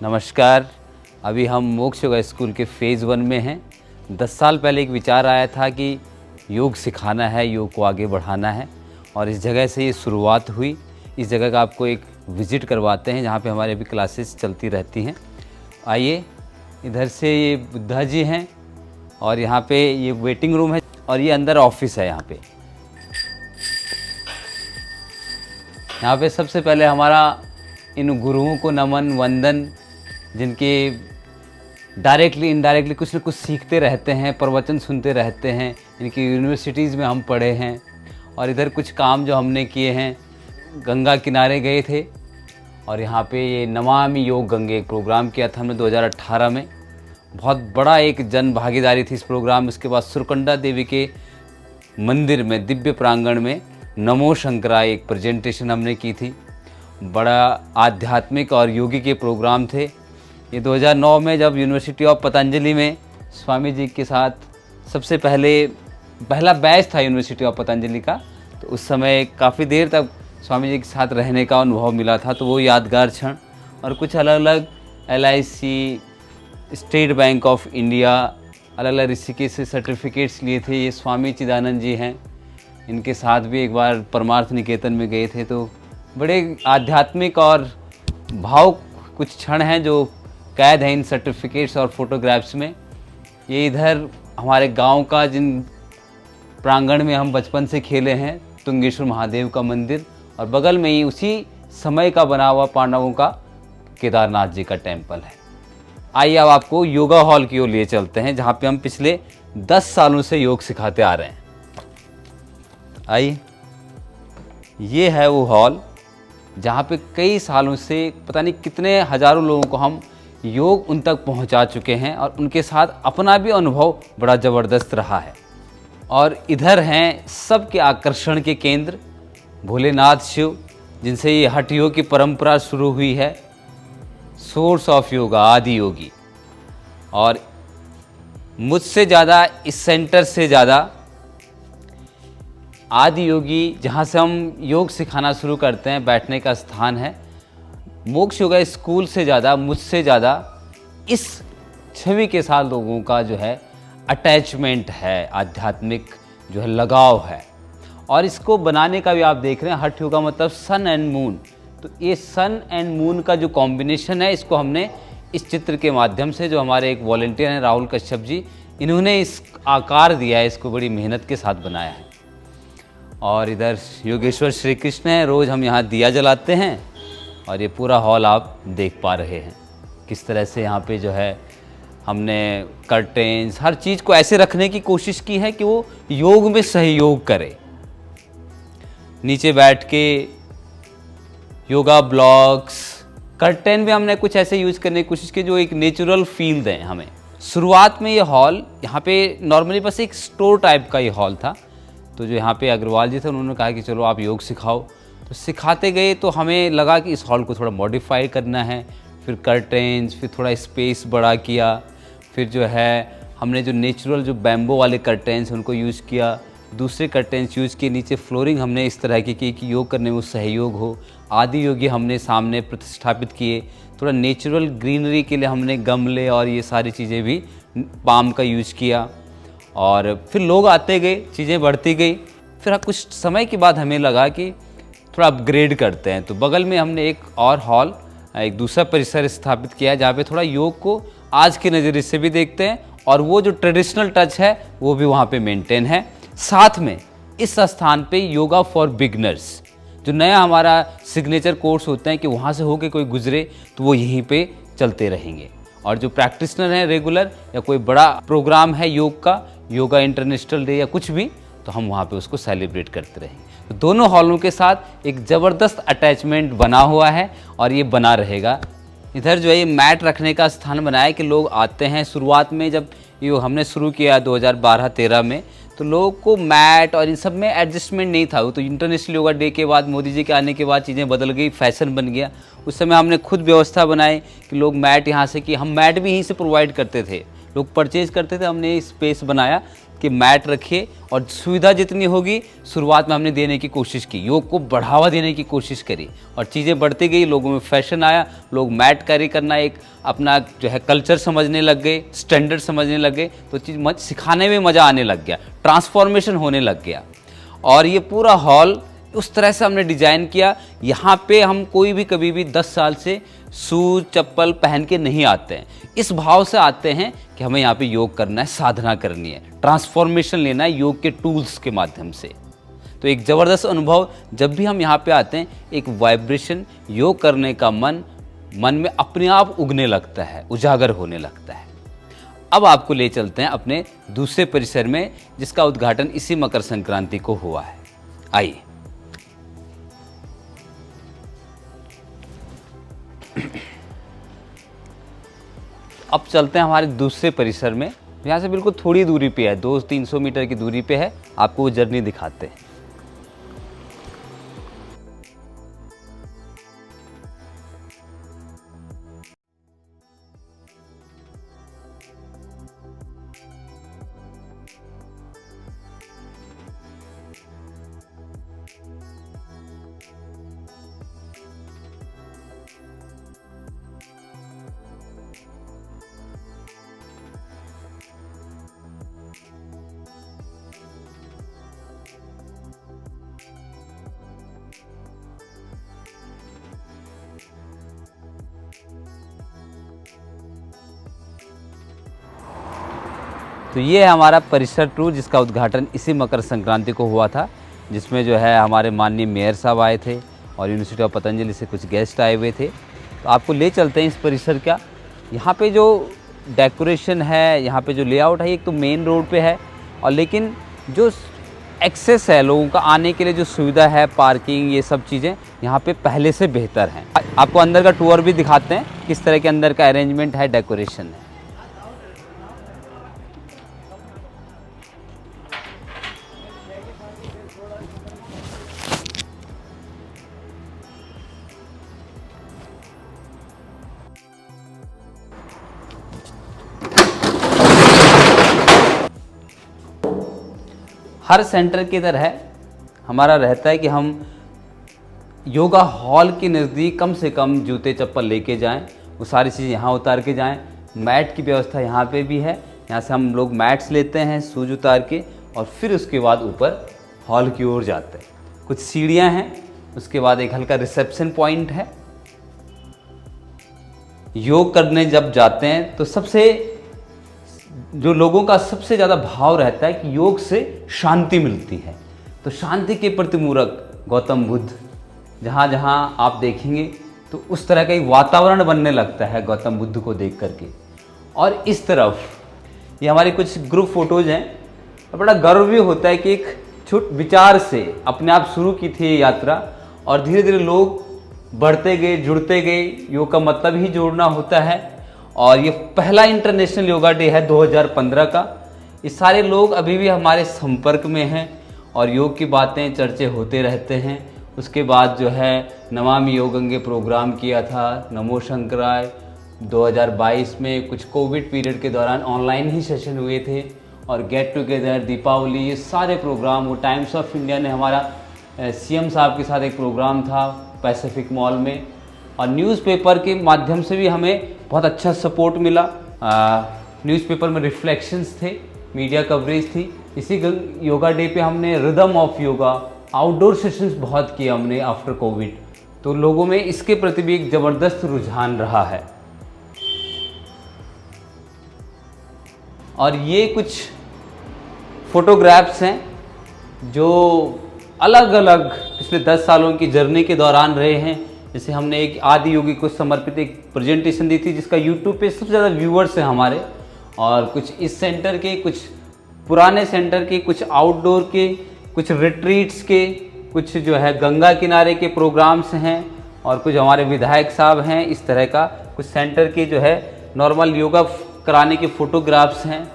नमस्कार। अभी हम मोक्ष योगा स्कूल के फ़ेज़ 1 में हैं। 10 साल पहले एक विचार आया था कि योग सिखाना है, योग को आगे बढ़ाना है और इस जगह से ये शुरुआत हुई। इस जगह का आपको एक विज़िट करवाते हैं जहाँ पे हमारे अभी क्लासेस चलती रहती हैं। आइए, इधर से ये बुद्धा जी हैं और यहाँ पे ये वेटिंग रूम है और ये अंदर ऑफिस है। यहाँ पे सबसे पहले हमारा इन गुरुओं को नमन वंदन, जिनके डायरेक्टली इनडायरेक्टली कुछ न कुछ सीखते रहते हैं, प्रवचन सुनते रहते हैं। इनकी यूनिवर्सिटीज़ में हम पढ़े हैं और इधर कुछ काम जो हमने किए हैं, गंगा किनारे गए थे और यहाँ पे ये नमामि योग गंगे एक प्रोग्राम किया था हमने 2018 में। बहुत बड़ा एक जन भागीदारी थी इस प्रोग्राम में। उसके बाद सुरकंडा देवी के मंदिर में दिव्य प्रांगण में नमो शंकराय एक प्रेजेंटेशन हमने की थी। बड़ा आध्यात्मिक और योगी के प्रोग्राम थे ये। 2009 में जब यूनिवर्सिटी ऑफ पतंजलि में स्वामी जी के साथ सबसे पहला बैच था यूनिवर्सिटी ऑफ पतंजलि का, तो उस समय काफ़ी देर तक स्वामी जी के साथ रहने का अनुभव मिला था। तो वो यादगार क्षण और कुछ अलग अलग LIC, state bank of India, अलग अलग ऋषिकेश से सर्टिफिकेट्स लिए थे। ये स्वामी चिदानंद जी हैं, इनके साथ भी एक बार परमार्थ निकेतन में गए थे। तो बड़े आध्यात्मिक और भावुक कुछ क्षण हैं जो कैद हैं इन सर्टिफिकेट्स और फोटोग्राफ्स में। ये इधर हमारे गांव का जिन प्रांगण में हम बचपन से खेले हैं, तुंगेश्वर महादेव का मंदिर, और बगल में ही उसी समय का बना हुआ पांडवों का केदारनाथ जी का टेम्पल है। आइए अब आपको योगा हॉल की ओर लिए चलते हैं जहाँ पे हम पिछले 10 सालों से योग सिखाते आ रहे हैं। आइए, ये है वो हॉल जहाँ पे कई सालों से पता नहीं कितने हजारों लोगों को हम योग उन तक पहुँचा चुके हैं और उनके साथ अपना भी अनुभव बड़ा ज़बरदस्त रहा है। और इधर हैं सबके आकर्षण के केंद्र भोलेनाथ शिव, जिनसे ये हठ योग की परंपरा शुरू हुई है। सोर्स ऑफ योगा, आदि योगी। और मुझसे ज़्यादा, इस सेंटर से ज़्यादा आदि योगी, जहाँ से हम योग सिखाना शुरू करते हैं, बैठने का स्थान है। मोक्ष योगा स्कूल से ज़्यादा, मुझसे ज़्यादा इस छवि के साथ लोगों का जो है अटैचमेंट है, आध्यात्मिक जो है लगाव है। और इसको बनाने का भी आप देख रहे हैं, हठ योगा मतलब सन एंड मून। तो ये सन एंड मून का जो कॉम्बिनेशन है, इसको हमने इस चित्र के माध्यम से, जो हमारे एक वॉलंटियर हैं राहुल कश्यप जी, इन्होंने इस आकार दिया है, इसको बड़ी मेहनत के साथ बनाया है। और इधर योगेश्वर श्री कृष्ण हैं, रोज़ हम यहाँ दिया जलाते हैं और ये पूरा हॉल आप देख पा रहे हैं किस तरह से यहाँ पे जो है हमने कर्टेन्स, हर चीज़ को ऐसे रखने की कोशिश की है कि वो योग में सहयोग करे। नीचे बैठ के योगा ब्लॉक्स, कर्टेन भी हमने कुछ ऐसे यूज करने की कोशिश की जो एक नेचुरल फील दें हमें। शुरुआत में ये हॉल, यहाँ पे नॉर्मली बस एक स्टोर टाइप का ये हॉल था। तो जो यहाँ पे अग्रवाल जी थे, उन्होंने कहा कि चलो आप योग सिखाओ। तो सिखाते गए तो हमें लगा कि इस हॉल को थोड़ा मॉडिफाई करना है। फिर कर्टेन्स, फिर थोड़ा स्पेस बड़ा किया। फिर जो है हमने जो नेचुरल जो बैम्बो वाले कर्टेन्स उनको यूज़ किया, दूसरे कर्टेन्स यूज़ किए। नीचे फ्लोरिंग हमने इस तरह की कि योग करने में वो सहयोग हो। आदि योगी हमने सामने प्रतिष्ठापित किए। थोड़ा नेचुरल ग्रीनरी के लिए हमने गमले और ये सारी चीज़ें भी पाम का यूज़ किया। और फिर लोग आते गए, चीज़ें बढ़ती गई। फिर कुछ समय के बाद हमें लगा कि थोड़ा अपग्रेड करते हैं। तो बगल में हमने एक और हॉल, एक दूसरा परिसर स्थापित किया है जहाँ पे थोड़ा योग को आज के नज़रिए से भी देखते हैं और वो जो ट्रेडिशनल टच है वो भी वहाँ पे मेंटेन है। साथ में इस स्थान पे योगा फॉर बिगनर्स, जो नया हमारा सिग्नेचर कोर्स होते हैं कि वहाँ से होके कोई गुजरे तो वो यहीं पे चलते रहेंगे। और जो प्रैक्टिशनर हैं रेगुलर, या कोई बड़ा प्रोग्राम है योग का, योगा इंटरनेशनल डे या कुछ भी, तो हम वहाँ पे उसको सेलिब्रेट करते रहेंगे। तो दोनों हॉलों के साथ एक ज़बरदस्त अटैचमेंट बना हुआ है और ये बना रहेगा। इधर जो है ये मैट रखने का स्थान बनाया है कि लोग आते हैं। शुरुआत में जब ये हमने शुरू किया 2012-13 में, तो लोगों को मैट और इन सब में एडजस्टमेंट नहीं था। वो तो इंटरनेशनल योगा डे के बाद, मोदी जी के आने के बाद चीज़ें बदल गई, फैशन बन गया। उस समय हमने खुद व्यवस्था बनाई कि लोग मैट यहाँ से, कि हम मैट भी यहीं से प्रोवाइड करते थे, लोग परचेज करते थे। हमने स्पेस बनाया कि मैट रखिए और सुविधा जितनी होगी शुरुआत में हमने देने की कोशिश की, योग को बढ़ावा देने की कोशिश करी और चीज़ें बढ़ती गई, लोगों में फैशन आया, लोग मैट कैरी करना एक अपना जो है कल्चर समझने लग गए, स्टैंडर्ड समझने लग गए, तो चीज़ सिखाने में मज़ा आने लग गया, ट्रांसफॉर्मेशन होने लग गया। और ये पूरा हॉल उस तरह से हमने डिज़ाइन किया, यहाँ पे हम कोई भी कभी भी 10 साल से शूज चप्पल पहन के नहीं आते हैं, इस भाव से आते हैं कि हमें यहाँ पे योग करना है, साधना करनी है, ट्रांसफॉर्मेशन लेना है योग के टूल्स के माध्यम से। तो एक ज़बरदस्त अनुभव, जब भी हम यहाँ पे आते हैं एक वाइब्रेशन, योग करने का मन में अपने आप उगने लगता है, उजागर होने लगता है। अब आपको ले चलते हैं अपने दूसरे परिसर में, जिसका उद्घाटन इसी मकर संक्रांति को हुआ है। आइए। अब चलते हैं हमारे दूसरे परिसर में, यहाँ से बिल्कुल थोड़ी दूरी पे है, 200-300 मीटर की दूरी पे है, आपको वो जर्नी दिखाते हैं। तो ये है हमारा परिसर टूर, जिसका उद्घाटन इसी मकर संक्रांति को हुआ था, जिसमें जो है हमारे माननीय मेयर साहब आए थे और यूनिवर्सिटी ऑफ पतंजलि से कुछ गेस्ट आए हुए थे। तो आपको ले चलते हैं इस परिसर का। यहाँ पे जो डेकोरेशन है, यहाँ पे जो लेआउट है, एक तो मेन रोड पे है, और लेकिन जो एक्सेस है लोगों का आने के लिए, जो सुविधा है, पार्किंग, ये सब चीज़ें यहाँ पे पहले से बेहतर हैं। आपको अंदर का टूर भी दिखाते हैं, किस तरह के अंदर का अरेंजमेंट है, डेकोरेशन है। हर सेंटर की तरह हमारा रहता है कि हम योगा हॉल के नज़दीक कम से कम जूते चप्पल लेके जाएं, वो सारी चीज़ें यहाँ उतार के जाएं। मैट की व्यवस्था यहाँ पे भी है, यहाँ से हम लोग मैट्स लेते हैं शूज उतार के, और फिर उसके बाद ऊपर हॉल की ओर जाते हैं। कुछ सीढ़ियाँ हैं, उसके बाद एक हल्का रिसेप्शन पॉइंट है। योग करने जब जाते हैं तो सबसे जो लोगों का सबसे ज़्यादा भाव रहता है कि योग से शांति मिलती है, तो शांति के प्रतिमूरक गौतम बुद्ध, जहाँ जहाँ आप देखेंगे तो उस तरह का एक वातावरण बनने लगता है गौतम बुद्ध को देख करके। और इस तरफ ये हमारी कुछ ग्रुप फोटोज़ हैं, और बड़ा गर्व भी होता है कि एक छोटे विचार से अपने आप शुरू की थी ये यात्रा, और धीरे धीरे लोग बढ़ते गए, जुड़ते गए। योग का मतलब ही जोड़ना होता है, और ये पहला इंटरनेशनल योगा डे है 2015 का। ये सारे लोग अभी भी हमारे संपर्क में हैं और योग की बातें चर्चे होते रहते हैं। उसके बाद जो है नमामि योग गंगे प्रोग्राम किया था, नमो शंकराय 2022 में, कुछ कोविड पीरियड के दौरान ऑनलाइन ही सेशन हुए थे, और गेट टुगेदर, दीपावली, ये सारे प्रोग्राम। वो टाइम्स ऑफ इंडिया ने हमारा सीएम साहब के साथ एक प्रोग्राम था पैसिफिक मॉल में, और न्यूज़पेपर के माध्यम से भी हमें बहुत अच्छा सपोर्ट मिला। न्यूज़पेपर में रिफ्लेक्शंस थे, मीडिया कवरेज थी। इसी योगा डे पे हमने rhythm of yoga, outdoor sessions बहुत किए हमने आफ्टर कोविड, तो लोगों में इसके प्रति भी एक ज़बरदस्त रुझान रहा है। और ये कुछ फोटोग्राफ्स हैं जो अलग अलग पिछले 10 सालों की जर्नी के दौरान रहे हैं। जैसे हमने एक आदि योगी को समर्पित एक प्रेजेंटेशन दी थी, जिसका यूट्यूब पे सबसे ज़्यादा व्यूअर्स हैं हमारे, और कुछ इस सेंटर के, कुछ पुराने सेंटर के, कुछ आउटडोर के, कुछ रिट्रीट्स के, कुछ जो है गंगा किनारे के प्रोग्राम्स हैं, और कुछ हमारे विधायक साहब हैं। इस तरह का कुछ सेंटर के जो है नॉर्मल योगा कराने के फोटोग्राफ्स हैं।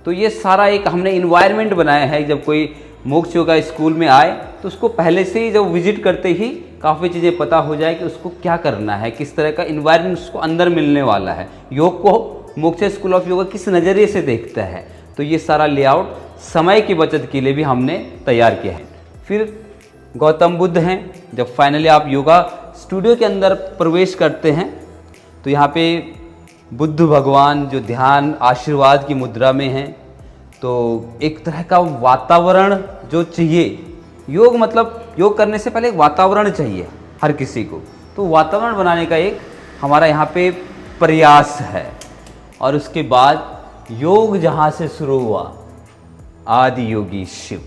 तो ये सारा एक हमने इन्वायरमेंट बनाया है, जब कोई मोक्ष योगा स्कूल में आए तो उसको पहले से ही जब विजिट करते ही काफ़ी चीज़ें पता हो जाए कि उसको क्या करना है, किस तरह का इन्वायरमेंट उसको अंदर मिलने वाला है, योग को मोक्ष स्कूल ऑफ योगा किस नज़रिए से देखता है। तो ये सारा लेआउट समय की बचत के लिए भी हमने तैयार किया है। फिर गौतम बुद्ध हैं। जब फाइनली आप योगा स्टूडियो के अंदर प्रवेश करते हैं तो यहाँ पे बुद्ध भगवान जो ध्यान आशीर्वाद की मुद्रा में हैं, तो एक तरह का वातावरण जो चाहिए, योग मतलब योग करने से पहले एक वातावरण चाहिए हर किसी को, तो वातावरण बनाने का एक हमारा यहाँ पे प्रयास है। और उसके बाद योग जहाँ से शुरू हुआ, आदि योगी शिव,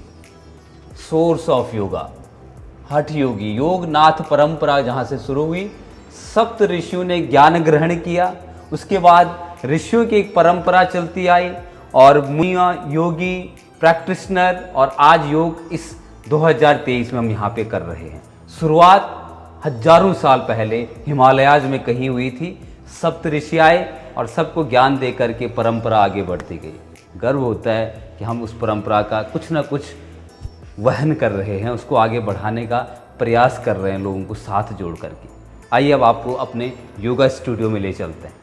सोर्स ऑफ योगा, हठ योगी, योगनाथ परंपरा जहाँ से शुरू हुई, सप्त ऋषियों ने ज्ञान ग्रहण किया, उसके बाद ऋषियों की एक परंपरा चलती आई और मुनियाँ, योगी, प्रैक्टिशनर, और आज योग इस 2023 में हम यहाँ पे कर रहे हैं। शुरुआत हजारों साल पहले हिमालयाज में कहीं हुई थी, सप्त ऋषि आए और सबको ज्ञान दे करके परंपरा आगे बढ़ती गई। गर्व होता है कि हम उस परंपरा का कुछ ना कुछ वहन कर रहे हैं, उसको आगे बढ़ाने का प्रयास कर रहे हैं, लोगों को साथ जोड़ करके। आइए अब आपको अपने योगा स्टूडियो में ले चलते हैं।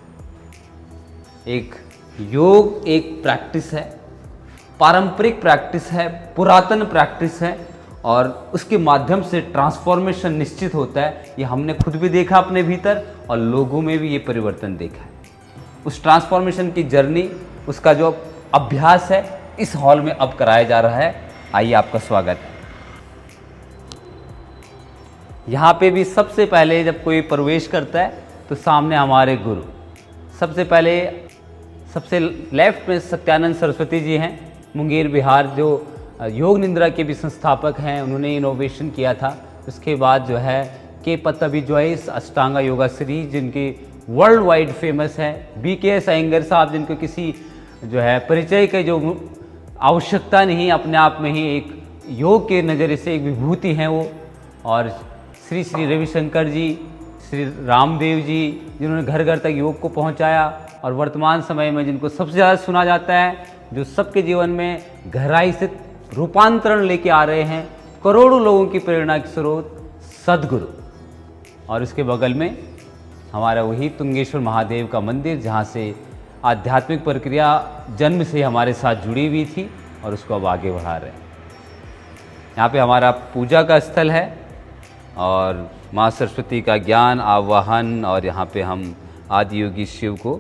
एक योग एक प्रैक्टिस है, पारंपरिक प्रैक्टिस है, पुरातन प्रैक्टिस है, और उसके माध्यम से ट्रांसफॉर्मेशन निश्चित होता है। ये हमने खुद भी देखा अपने भीतर और लोगों में भी ये परिवर्तन देखा है। उस ट्रांसफॉर्मेशन की जर्नी, उसका जो अभ्यास है, इस हॉल में अब कराया जा रहा है। आइए, आपका स्वागत है। यहाँ पे भी सबसे पहले जब कोई प्रवेश करता है तो सामने हमारे गुरु, सबसे लेफ्ट में सत्यानंद सरस्वती जी हैं, मुंगेर बिहार, जो योग निंद्रा के भी संस्थापक हैं, उन्होंने इनोवेशन किया था। उसके बाद जो है के पत्तभी जॉइस अष्टांगा योगा सीरीज, जिनकी वर्ल्ड वाइड फेमस है। BKS अयंगर साहब, जिनको किसी जो है परिचय के जो आवश्यकता नहीं, अपने आप में ही एक योग के नज़रिए से एक विभूति हैं वो। और श्री श्री रविशंकर जी, श्री रामदेव जी, जिन्होंने घर घर तक योग को पहुंचाया, और वर्तमान समय में जिनको सबसे ज़्यादा सुना जाता है, जो सबके जीवन में गहराई से रूपांतरण लेके आ रहे हैं, करोड़ों लोगों की प्रेरणा के स्रोत, सद्गुरु। और उसके बगल में हमारा वही तुंगेश्वर महादेव का मंदिर, जहाँ से आध्यात्मिक प्रक्रिया जन्म से हमारे साथ जुड़ी हुई थी और उसको अब आगे बढ़ा रहे हैं। यहाँ पे हमारा पूजा का स्थल है और माँ सरस्वती का ज्ञान आवाहन, और यहाँ पे हम आदि योगी शिव को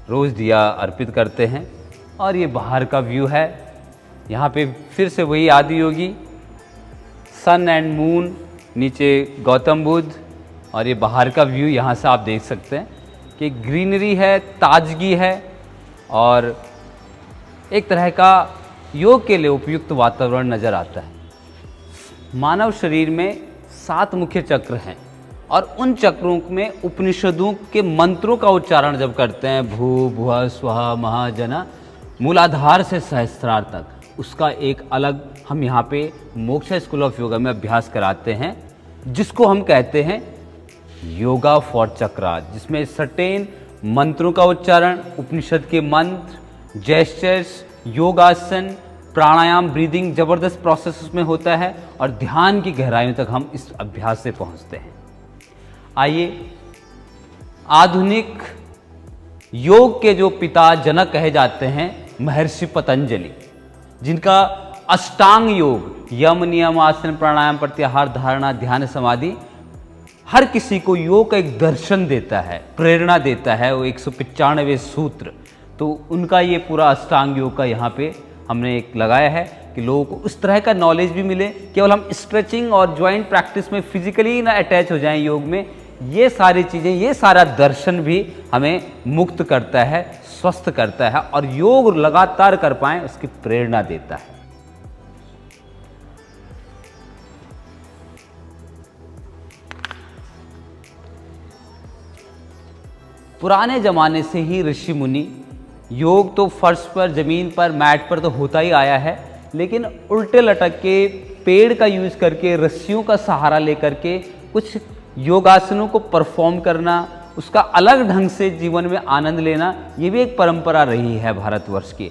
रोज़ दिया अर्पित करते हैं। और ये बाहर का व्यू है, यहाँ पे फिर से वही आदि योगी, सन एंड मून, नीचे गौतम बुद्ध, और ये बाहर का व्यू यहाँ से आप देख सकते हैं कि ग्रीनरी है, ताजगी है, और एक तरह का योग के लिए उपयुक्त वातावरण नज़र आता है। मानव शरीर में 7 मुख्य चक्र हैं, और उन चक्रों में उपनिषदों के मंत्रों का उच्चारण जब करते हैं, भू भुवः स्वः महाजना, मूलाधार से सहस्त्रार तक, उसका एक अलग हम यहाँ पे मोक्षा स्कूल ऑफ योगा में अभ्यास कराते हैं, जिसको हम कहते हैं योगा फॉर चक्रा, जिसमें सर्टेन मंत्रों का उच्चारण, उपनिषद के मंत्र, जेस्चर्स, योगासन, प्राणायाम, ब्रीदिंग, जबरदस्त प्रोसेस उसमें होता है, और ध्यान की गहराइयों तक हम इस अभ्यास से पहुंचते हैं। आइए, आधुनिक योग के जो पिता जनक कहे जाते हैं, महर्षि पतंजलि, जिनका अष्टांग योग, यम, नियम, आसन, प्राणायाम, प्रत्याहार, धारणा, ध्यान, समाधि, हर किसी को योग का एक दर्शन देता है, प्रेरणा देता है, वो 195 सूत्र। तो उनका ये पूरा अष्टांग योग का यहाँ पे हमने एक लगाया है कि लोगों को उस तरह का नॉलेज भी मिले। केवल हम स्ट्रेचिंग और ज्वाइंट प्रैक्टिस में फिजिकली ना अटैच हो जाएं योग में, ये सारी चीज़ें, ये सारा दर्शन भी हमें मुक्त करता है, स्वस्थ करता है, और योग लगातार कर पाएं उसकी प्रेरणा देता है। पुराने ज़माने से ही ऋषि मुनि, योग तो फर्श पर, ज़मीन पर, मैट पर तो होता ही आया है, लेकिन उल्टे लटक के, पेड़ का यूज़ करके, रस्सियों का सहारा लेकर के कुछ योगासनों को परफॉर्म करना, उसका अलग ढंग से जीवन में आनंद लेना, ये भी एक परंपरा रही है भारतवर्ष की।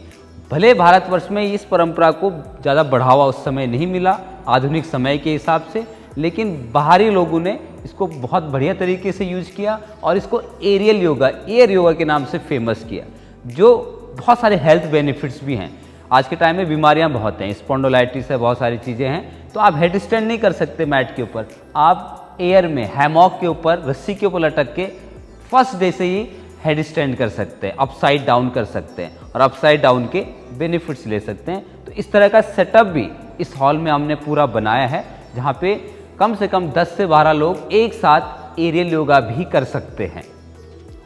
भले भारतवर्ष में इस परंपरा को ज़्यादा बढ़ावा उस समय नहीं मिला आधुनिक समय के हिसाब से, लेकिन बाहरी लोगों ने इसको बहुत बढ़िया तरीके से यूज किया और इसको एरियल योगा, एयर योगा के नाम से फेमस किया, जो बहुत सारे हेल्थ बेनिफिट्स भी हैं। आज के टाइम में बीमारियां बहुत हैं, स्पॉन्डोलाइटिस है, बहुत सारी चीज़ें हैं, तो आप हेड स्टैंड नहीं कर सकते मैट के ऊपर, आप एयर में हैमॉक के ऊपर रस्सी के ऊपर लटक के फर्स्ट डे से ही हेड स्टैंड कर सकते हैं, अपसाइड डाउन कर सकते हैं और अपसाइड डाउन के बेनिफिट्स ले सकते हैं। तो इस तरह का सेटअप भी इस हॉल में हमने पूरा बनाया है, जहाँ पे कम से कम 10 से 12 लोग एक साथ एरियल योगा भी कर सकते हैं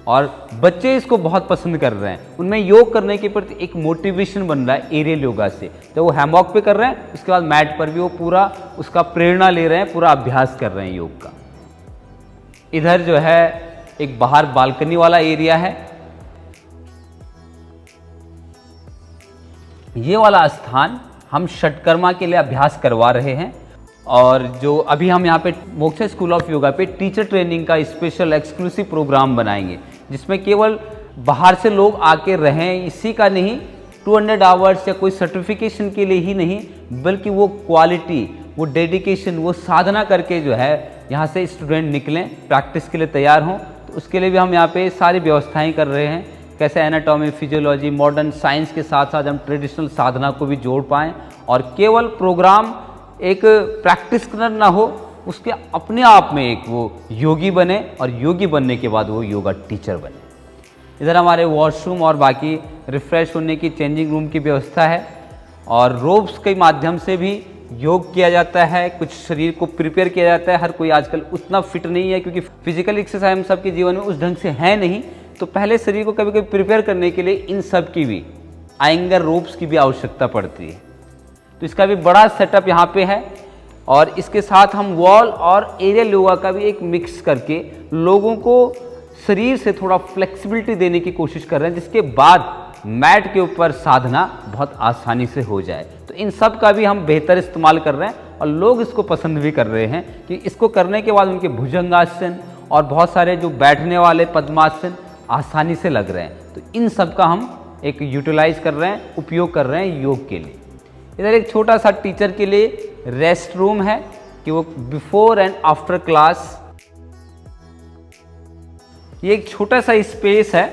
और बच्चे इसको बहुत पसंद कर रहे हैं। उनमें योग करने के प्रति एक मोटिवेशन बन रहा है एरियल योगा से। जब वो हैमॉक पे कर रहे हैं, उसके बाद मैट पर भी वो पूरा उसका प्रेरणा ले रहे हैं, पूरा अभ्यास कर रहे हैं योग का। इधर जो है एक बाहर बालकनी वाला एरिया है। ये वाला स्थान हम षटकर्मा के लिए अभ्यास करवा रहे हैं और जो अभी हम यहाँ पे मोक्षा स्कूल ऑफ योगा पे टीचर ट्रेनिंग का स्पेशल एक्सक्लूसिव प्रोग्राम बनाएंगे, जिसमें केवल बाहर से लोग आके रहें, इसी का नहीं 200 आवर्स या कोई सर्टिफिकेशन के लिए ही नहीं, बल्कि वो क्वालिटी, वो डेडिकेशन, वो साधना करके जो है यहाँ से स्टूडेंट निकलें, प्रैक्टिस के लिए तैयार हों। तो उसके लिए भी हम यहाँ पे सारी व्यवस्थाएं कर रहे हैं, कैसे एनाटॉमी, फिजियोलॉजी, मॉडर्न साइंस के साथ साथ हम ट्रेडिशनल साधना को भी जोड़ पाएँ और केवल प्रोग्राम एक प्रैक्टिस करना ना हो, उसके अपने आप में एक वो योगी बने और योगी बनने के बाद वो योगा टीचर बने। इधर हमारे वॉशरूम और बाकी रिफ्रेश होने की चेंजिंग रूम की व्यवस्था है और रोब्स के माध्यम से भी योग किया जाता है, कुछ शरीर को प्रिपेयर किया जाता है। हर कोई आजकल उतना फिट नहीं है, क्योंकि फिजिकल एक्सरसाइज हम सबके जीवन में उस ढंग से है नहीं, तो पहले शरीर को कभी कभी प्रिपेयर करने के लिए इन सब की भी आयंगर रोब्स की भी आवश्यकता पड़ती है। तो इसका भी बड़ा सेटअप यहाँ पे है और इसके साथ हम वॉल और एरियल योगा का भी एक मिक्स करके लोगों को शरीर से थोड़ा फ्लेक्सिबिलिटी देने की कोशिश कर रहे हैं, जिसके बाद मैट के ऊपर साधना बहुत आसानी से हो जाए। तो इन सब का भी हम बेहतर इस्तेमाल कर रहे हैं और लोग इसको पसंद भी कर रहे हैं कि इसको करने के बाद उनके भुजंगासन और बहुत सारे जो बैठने वाले पद्मासन आसानी से लग रहे हैं। तो इन सब का हम एक यूटिलाइज कर रहे हैं, उपयोग कर रहे हैं योग के लिए। इधर एक छोटा सा टीचर के लिए रेस्ट रूम है कि वो बिफोर एंड आफ्टर क्लास, ये एक छोटा सा स्पेस है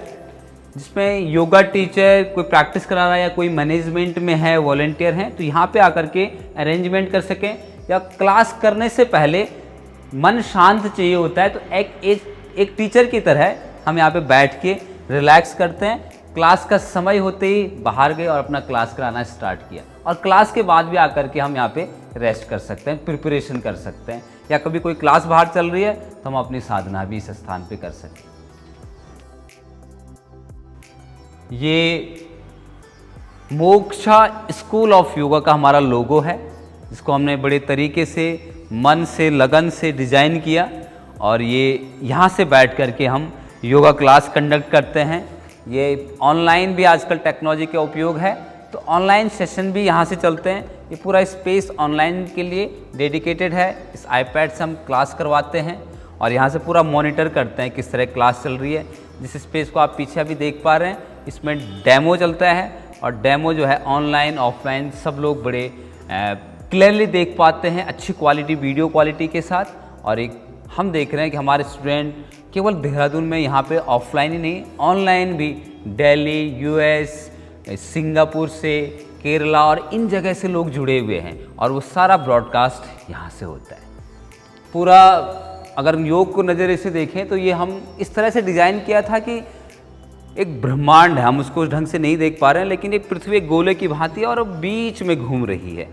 जिसमें योगा टीचर कोई प्रैक्टिस करा रहा है या कोई मैनेजमेंट में है, वॉलंटियर हैं, तो यहाँ पे आकर के अरेंजमेंट कर सकें, या क्लास करने से पहले मन शांत चाहिए होता है, तो एक टीचर की तरह हम यहाँ पे बैठ के रिलैक्स करते हैं। क्लास का समय होते ही बाहर गए और अपना क्लास कराना स्टार्ट किया, और क्लास के बाद भी आकर के हम यहाँ पे रेस्ट कर सकते हैं, प्रिपरेशन कर सकते हैं, या कभी कोई क्लास बाहर चल रही है तो हम अपनी साधना भी इस स्थान पे कर सकते हैं। ये मोक्षा स्कूल ऑफ योगा का हमारा लोगो है, जिसको हमने बड़े तरीके से मन से, लगन से डिज़ाइन किया और ये यहाँ से बैठ कर के हम योगा क्लास कंडक्ट करते हैं। ये ऑनलाइन भी आजकल टेक्नोलॉजी का उपयोग है, तो ऑनलाइन सेशन भी यहाँ से चलते हैं। ये पूरा स्पेस ऑनलाइन के लिए डेडिकेटेड है। इस आईपैड से हम क्लास करवाते हैं और यहाँ से पूरा मॉनिटर करते हैं किस तरह क्लास चल रही है। जिस स्पेस को आप पीछे अभी देख पा रहे हैं, इसमें डेमो चलता है और डेमो जो है ऑनलाइन ऑफलाइन सब लोग बड़े क्लियरली देख पाते हैं, अच्छी क्वालिटी, वीडियो क्वालिटी के साथ। और एक हम देख रहे हैं कि हमारे स्टूडेंट केवल देहरादून में यहाँ पे ऑफलाइन ही नहीं, ऑनलाइन भी दिल्ली, यूएस, सिंगापुर से, केरला और इन जगह से लोग जुड़े हुए हैं और वो सारा ब्रॉडकास्ट यहाँ से होता है। पूरा अगर योग को नज़रिए से देखें तो ये हम इस तरह से डिज़ाइन किया था कि एक ब्रह्मांड है, हम उसको ढंग से नहीं देख पा रहे हैं, लेकिन एक पृथ्वी एक गोले की भांति है और बीच में घूम रही है,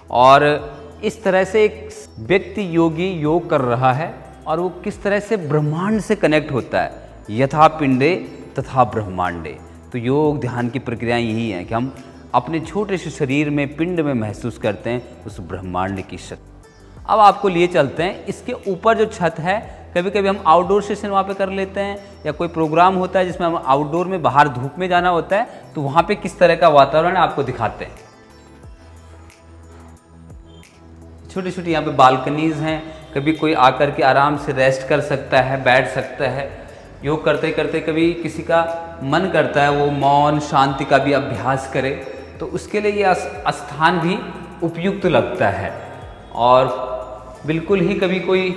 और इस तरह से एक व्यक्ति योगी योग कर रहा है और वो किस तरह से ब्रह्मांड से कनेक्ट होता है, यथा पिंडे तथा ब्रह्मांडे। तो योग ध्यान की प्रक्रियाएं यही हैं कि हम अपने छोटे से शरीर में, पिंड में महसूस करते हैं उस ब्रह्मांड की शक्ति। अब आपको लिए चलते हैं, इसके ऊपर जो छत है, कभी कभी हम आउटडोर सेशन वहाँ पे कर लेते हैं, या कोई प्रोग्राम होता है जिसमें हम आउटडोर में बाहर धूप में जाना होता है, तो वहाँ पे किस तरह का वातावरण है आपको दिखाते हैं। छोटी छोटी यहाँ पे बालकनीज हैं, कभी कोई आकर के आराम से रेस्ट कर सकता है, बैठ सकता है। योग करते करते कभी किसी का मन करता है वो मौन शांति का भी अभ्यास करे, तो उसके लिए ये स्थान भी उपयुक्त लगता है। और बिल्कुल ही कभी कोई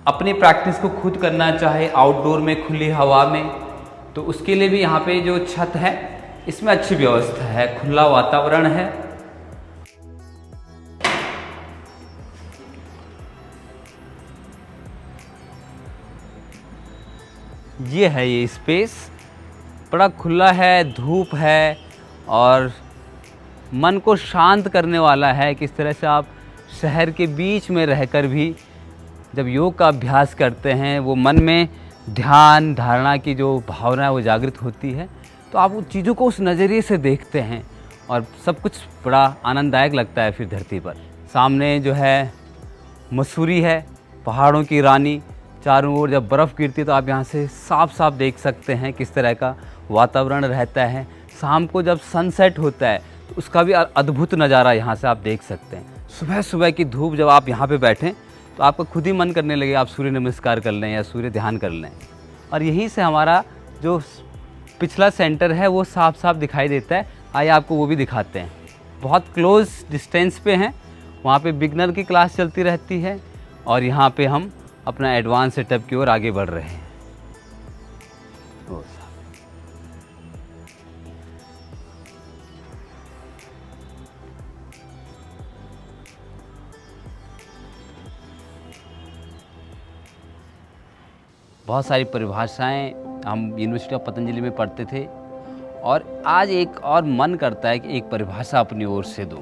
अपनी प्रैक्टिस को खुद करना चाहे आउटडोर में, खुली हवा में, तो उसके लिए भी यहाँ पे जो छत है इसमें अच्छी व्यवस्था है, खुला वातावरण है। ये स्पेस बड़ा खुला है, धूप है और मन को शांत करने वाला है। किस तरह से आप शहर के बीच में रहकर भी जब योग का अभ्यास करते हैं, वो मन में ध्यान धारणा की जो भावना है वो जागृत होती है, तो आप उन चीज़ों को उस नज़रिए से देखते हैं और सब कुछ बड़ा आनंददायक लगता है। फिर धरती पर सामने जो है मसूरी है, पहाड़ों की रानी, चारों ओर जब बर्फ़ गिरती है तो आप यहाँ से साफ साफ देख सकते हैं किस तरह का वातावरण रहता है। शाम को जब सनसेट होता है तो उसका भी अद्भुत नज़ारा यहाँ से आप देख सकते हैं। सुबह सुबह की धूप जब आप यहाँ पे बैठें तो आपका खुद ही मन करने लगे आप सूर्य नमस्कार कर लें या सूर्य ध्यान कर लें। और यहीं से हमारा जो पिछला सेंटर है वो साफ साफ दिखाई देता है। आइए आपको वो भी दिखाते हैं। बहुत क्लोज डिस्टेंस पे हैं, वहाँ पे बिगनर की क्लास चलती रहती है और यहाँ पे हम अपना एडवांस सेटअप की ओर आगे बढ़ रहे हैं। बहुत सारी परिभाषाएं हम यूनिवर्सिटी ऑफ पतंजलि में पढ़ते थे और आज एक और मन करता है कि एक परिभाषा अपनी ओर से दूं।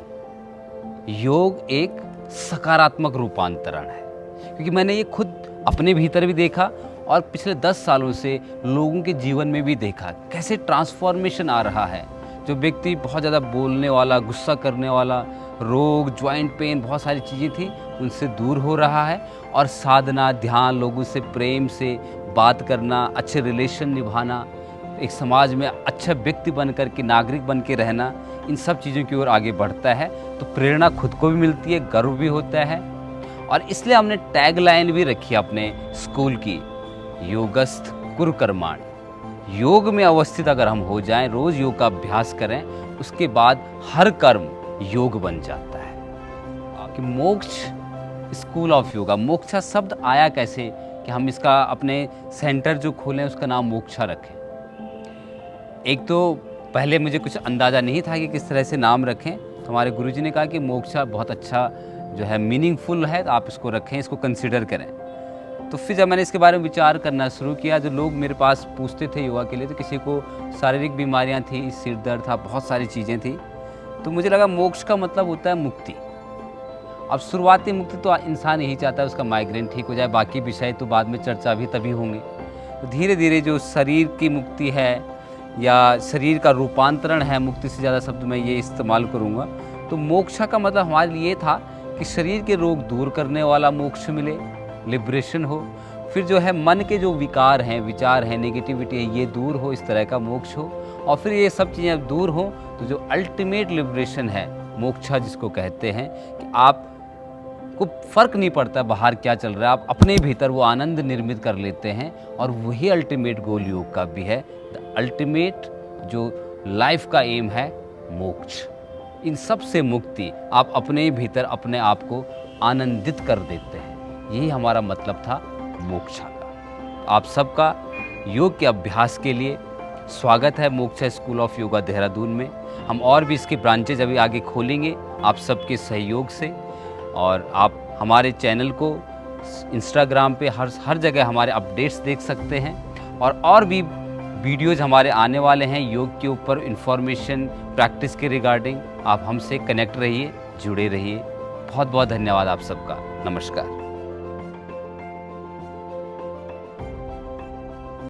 योग एक सकारात्मक रूपांतरण है, क्योंकि मैंने ये खुद अपने भीतर भी देखा और पिछले 10 सालों से लोगों के जीवन में भी देखा कैसे ट्रांसफॉर्मेशन आ रहा है। जो व्यक्ति बहुत ज़्यादा बोलने वाला, गुस्सा करने वाला, रोग, जॉइंट पेन, बहुत सारी चीज़ें थी, उनसे दूर हो रहा है और साधना, ध्यान, लोगों से प्रेम से बात करना, अच्छे रिलेशन निभाना, एक समाज में अच्छा व्यक्ति बनकर के, नागरिक बन के रहना, इन सब चीज़ों की ओर आगे बढ़ता है। तो प्रेरणा खुद को भी मिलती है, गर्व भी होता है। और इसलिए हमने टैग लाइन भी रखी अपने स्कूल की, योगस्थ कुरु कर्माणि। योग में अवस्थित अगर हम हो जाएं, रोज़ योग का अभ्यास करें, उसके बाद हर कर्म योग बन जाता है। कि मोक्ष स्कूल ऑफ योगा, मोक्षा शब्द आया कैसे कि हम इसका अपने सेंटर जो खोलें उसका नाम मोक्षा रखें। एक तो पहले मुझे कुछ अंदाज़ा नहीं था कि किस तरह से नाम रखें, तो हमारे गुरुजी ने कहा कि मोक्षा बहुत अच्छा जो है मीनिंगफुल है, तो आप इसको रखें, इसको कंसिडर करें। तो फिर जब मैंने इसके बारे में विचार करना शुरू किया, जो लोग मेरे पास पूछते थे योगा के लिए, तो किसी को शारीरिक बीमारियां थी, सिर दर्द था, बहुत सारी चीज़ें थी, तो मुझे लगा मोक्ष का मतलब होता है मुक्ति। अब शुरुआती मुक्ति तो इंसान यही चाहता है उसका माइग्रेन ठीक हो जाए, बाकी विषय तो बाद में चर्चा भी तभी होंगे। तो धीरे धीरे जो शरीर की मुक्ति है या शरीर का रूपांतरण है, मुक्ति से ज़्यादा शब्द मैं ये इस्तेमाल करूँगा। तो मोक्षा का मतलब हमारे लिए था कि शरीर के रोग दूर करने वाला मोक्ष मिले, लिबरेशन हो। फिर जो है मन के जो विकार हैं, विचार हैं, नेगेटिविटी है, ये दूर हो, इस तरह का मोक्ष हो। और फिर ये सब चीज़ें दूर हो तो जो अल्टीमेट लिबरेशन है, मोक्षा जिसको कहते हैं, कि आप को फ़र्क नहीं पड़ता बाहर क्या चल रहा है, आप अपने भीतर वो आनंद निर्मित कर लेते हैं। और वही अल्टीमेट गोल योग का भी है। द अल्टीमेट जो लाइफ का एम है मोक्ष। इन सब से मुक्ति, आप अपने भीतर अपने आप को आनंदित कर देते हैं। यही हमारा मतलब था मोक्षा का। आप सबका योग के अभ्यास के लिए स्वागत है मोक्षा स्कूल ऑफ योगा देहरादून में। हम और भी इसके ब्रांचेज अभी आगे खोलेंगे आप सबके सहयोग से। और आप हमारे चैनल को इंस्टाग्राम पे हर जगह हमारे अपडेट्स देख सकते हैं। और भी वीडियोज़ हमारे आने वाले हैं योग के ऊपर, इन्फॉर्मेशन, प्रैक्टिस के रिगार्डिंग। आप हमसे कनेक्ट रहिए, जुड़े रहिए। बहुत बहुत धन्यवाद आप सबका। नमस्कार।